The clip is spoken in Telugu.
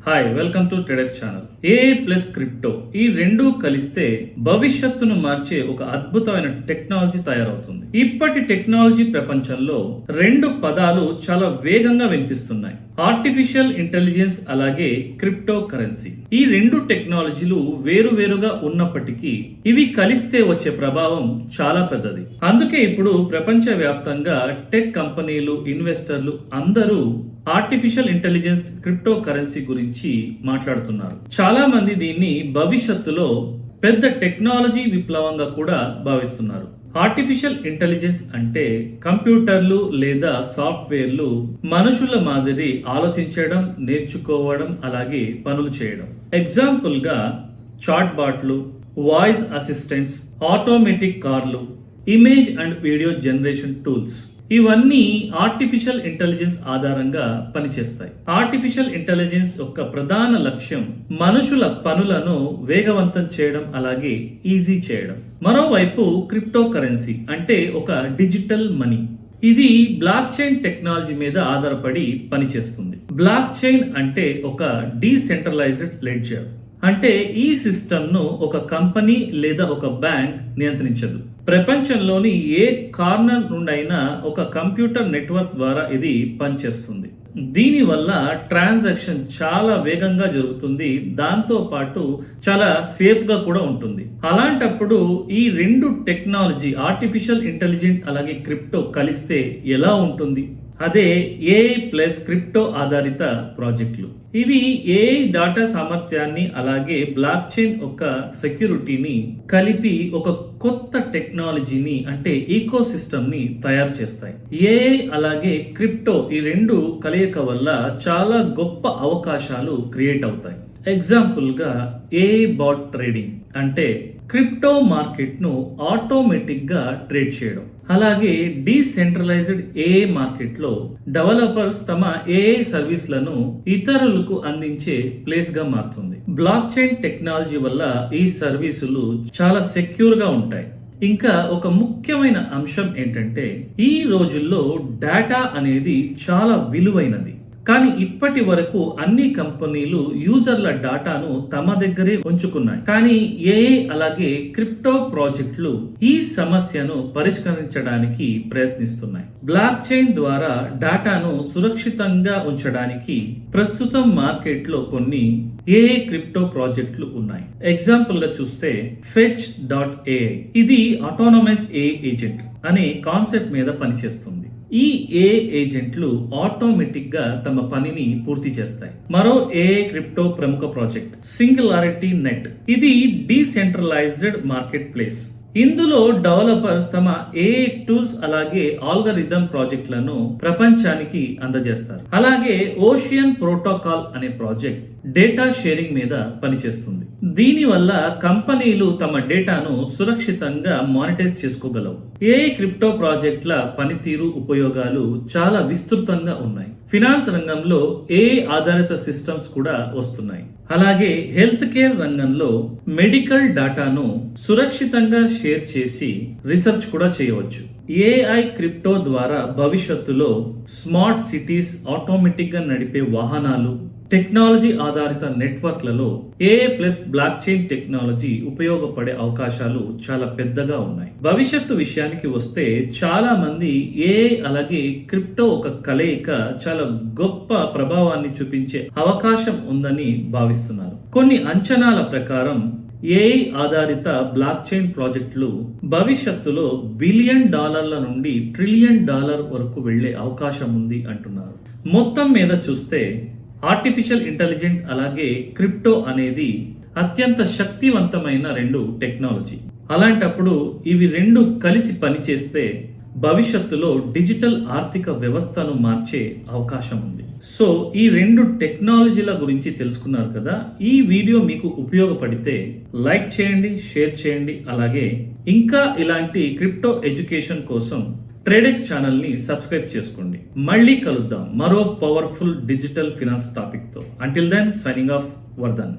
Hi welcome to traders channel. AI plus crypto ఈ రెండు కలిస్తే భవిష్యత్తును మార్చే ఒక అద్భుతమైన టెక్నాలజీ తయారవుతుంది. ఇప్పటి టెక్నాలజీ ప్రపంచంలో రెండు పదాలు చాలా వేగంగా వినిపిస్తున్నాయి: ఆర్టిఫిషియల్ ఇంటెలిజెన్స్ అలాగే క్రిప్టో కరెన్సీ. ఈ రెండు టెక్నాలజీలు వేరువేరుగా ఉన్నప్పటికీ ఇవి కలిస్తే వచ్చే ప్రభావం చాలా పెద్దది. అందుకే ఇప్పుడు ప్రపంచ వ్యాప్తంగా టెక్ కంపెనీలు, ఇన్వెస్టర్లు అందరూ ఆర్టిఫిషియల్ ఇంటెలిజెన్స్, క్రిప్టో కరెన్సీ గురించి మాట్లాడుతున్నారు. చాలా మంది దీన్ని భవిష్యత్తులో పెద్ద టెక్నాలజీ విప్లవంగా కూడా భావిస్తున్నారు. ఆర్టిఫిషియల్ ఇంటెలిజెన్స్ అంటే కంప్యూటర్లు లేదా సాఫ్ట్వేర్లు మనుషుల మాదిరి ఆలోచించడం, నేర్చుకోవడం, అలాగే పనులు చేయడం. ఎగ్జాంపుల్ గా చాట్ బాట్లు, వాయిస్ అసిస్టెంట్స్, ఆటోమేటిక్ కార్లు, image and video generation tools ఇవన్నీ ఆర్టిఫిషియల్ ఇంటెలిజెన్స్ ఆధారంగా పనిచేస్తాయి. ఆర్టిఫిషియల్ ఇంటెలిజెన్స్ యొక్క ప్రధాన లక్ష్యం మనుషుల పనులను వేగవంతం చేయడం, అలాగే ఈజీ చేయడం. మరోవైపు క్రిప్టో కరెన్సీ అంటే ఒక డిజిటల్ మనీ. ఇది బ్లాక్ చైన్ టెక్నాలజీ మీద ఆధారపడి పనిచేస్తుంది. బ్లాక్ చైన్ అంటే ఒక డీసెంట్రలైజ్డ్ లెడ్జర్. అంటే ఈ సిస్టమ్ ను ఒక కంపెనీ లేదా ఒక బ్యాంక్ నియంత్రించదు. ప్రపంచంలోని ఏ కార్నర్ నుండైనా ఒక కంప్యూటర్ నెట్వర్క్ ద్వారా ఇది పనిచేస్తుంది. దీనివల్ల ట్రాన్సాక్షన్ చాలా వేగంగా జరుగుతుంది, దాంతో పాటు చాలా సేఫ్ గా కూడా ఉంటుంది. అలాంటప్పుడు ఈ రెండు టెక్నాలజీ, ఆర్టిఫిషియల్ ఇంటెలిజెన్స్ అలాగే క్రిప్టో కలిస్తే ఎలా ఉంటుంది? అదే ఏఐ ప్లస్ క్రిప్టో ఆధారిత ప్రాజెక్టులు. ఇవి ఏఐ డాటా సామర్థ్యాన్ని అలాగే బ్లాక్ చైన్ యొక్క సెక్యూరిటీని కలిపి ఒక కొత్త టెక్నాలజీని అంటే ఈకో సిస్టమ్ ని తయారు చేస్తాయి. ఏఐ అలాగే క్రిప్టో ఈ రెండు కలయిక వల్ల చాలా గొప్ప అవకాశాలు క్రియేట్ అవుతాయి. ఎగ్జాంపుల్ గా ఏఐ బాట్ ట్రేడింగ్ అంటే క్రిప్టో మార్కెట్ ను ఆటోమేటిక్ గా ట్రేడ్ చేయడం. అలాగే డీసెంట్రలైజ్డ్ ఏఐ మార్కెట్ లో డెవలపర్స్ తమ ఏఐ సర్వీస్లను ఇతరులకు అందించే ప్లేస్ గా మారుతుంది. బ్లాక్ చైన్ టెక్నాలజీ వల్ల ఈ సర్వీసులు చాలా సెక్యూర్ గా ఉంటాయి. ఇంకా ఒక ముఖ్యమైన అంశం ఏంటంటే ఈ రోజుల్లో డేటా అనేది చాలా విలువైనది. కానీ ఇప్పటి వరకు అన్ని కంపెనీలు యూజర్ల డాటాను తమ దగ్గరే ఉంచుకున్నాయి. కానీ ఏఐ అలాగే క్రిప్టో ప్రాజెక్టులు ఈ సమస్యను పరిష్కరించడానికి ప్రయత్నిస్తున్నాయి. బ్లాక్ చైన్ ద్వారా డాటాను సురక్షితంగా ఉంచడానికి ప్రస్తుతం మార్కెట్ లో కొన్ని ఏఐ క్రిప్టో ప్రాజెక్టులు ఉన్నాయి. ఎగ్జాంపుల్ గా చూస్తే fetch.ai ఇది ఆటోనమస్ ఏఐ ఏజెంట్ అనే కాన్సెప్ట్ మీద పనిచేస్తుంది. ఈ ఏఐ ఏజెంట్లు ఆటోమేటిక్ గా తమ పనిని పూర్తి చేస్తాయి. మరో ఏఐ క్రిప్టో ప్రముఖ ప్రాజెక్ట్ సింగులారిటీ నెట్. ఇది డీసెంట్రలైజ్డ్ మార్కెట్ ప్లేస్. ఇందులో డెవలపర్స్ తమ ఏఐ టూల్స్ అలాగే ఆల్గరిథం ప్రాజెక్టులను ప్రపంచానికి అందజేస్తారు. అలాగే ఓషియన్ ప్రోటోకాల్ అనే ప్రాజెక్ట్ డేటా షేరింగ్ మీద పనిచేస్తుంది. దీనివల్ల కంపెనీలు తమ డేటాను సురక్షితంగా మానిటైజ్ చేసుకోగలవు. ఏఐ క్రిప్టో ప్రాజెక్టుల పనితీరు, ఉపయోగాలు చాలా విస్తృతంగా ఉన్నాయి. ఫినాన్స్ రంగంలో ఏఐ ఆధారిత సిస్టమ్స్ కూడా వస్తున్నాయి. అలాగే హెల్త్ కేర్ రంగంలో మెడికల్ డాటాను సురక్షితంగా షేర్ చేసి రీసెర్చ్ కూడా చేయవచ్చు. ఏఐ క్రిప్టో ద్వారా భవిష్యత్తులో స్మార్ట్ సిటీస్, ఆటోమేటిక్ గా నడిపే వాహనాలు, టెక్నాలజీ ఆధారిత నెట్వర్క్లలో AI plus blockchain technology ఉపయోగపడే అవకాశాలు చాలా పెద్దగా ఉన్నాయి. భవిష్యత్తు విషయానికి వస్తే చాలా మంది ఏఐ అలాగే క్రిప్టో ఒక కలయిక చాలా గొప్ప ప్రభావాన్ని చూపించే అవకాశం ఉందని భావిస్తున్నారు. కొన్ని అంచనాల ప్రకారం ఏఐ ఆధారిత బ్లాక్ చైన్ ప్రాజెక్టులు భవిష్యత్తులో $1 బిలియన్ నుండి $1 ట్రిలియన్ వరకు వెళ్లే అవకాశం ఉంది అంటున్నారు. మొత్తం మీద చూస్తే ఆర్టిఫిషియల్ ఇంటెలిజెన్స్ అలాగే క్రిప్టో అనేది అత్యంత శక్తివంతమైన రెండు టెక్నాలజీ. అలాంటప్పుడు ఇవి రెండు కలిసి పనిచేస్తే భవిష్యత్తులో డిజిటల్ ఆర్థిక వ్యవస్థను మార్చే అవకాశం ఉంది. సో ఈ రెండు టెక్నాలజీల గురించి తెలుసుకున్నారు కదా. ఈ వీడియో మీకు ఉపయోగపడితే లైక్ చేయండి, షేర్ చేయండి. అలాగే ఇంకా ఇలాంటి క్రిప్టో ఎడ్యుకేషన్ కోసం ట్రేడెక్స్ ఛానల్ ని సబ్స్క్రైబ్ చేసుకోండి. మళ్ళీ కలుద్దాం మరో పవర్ఫుల్ డిజిటల్ ఫినాన్స్ టాపిక్ తో. Until then signing off, Vardhan.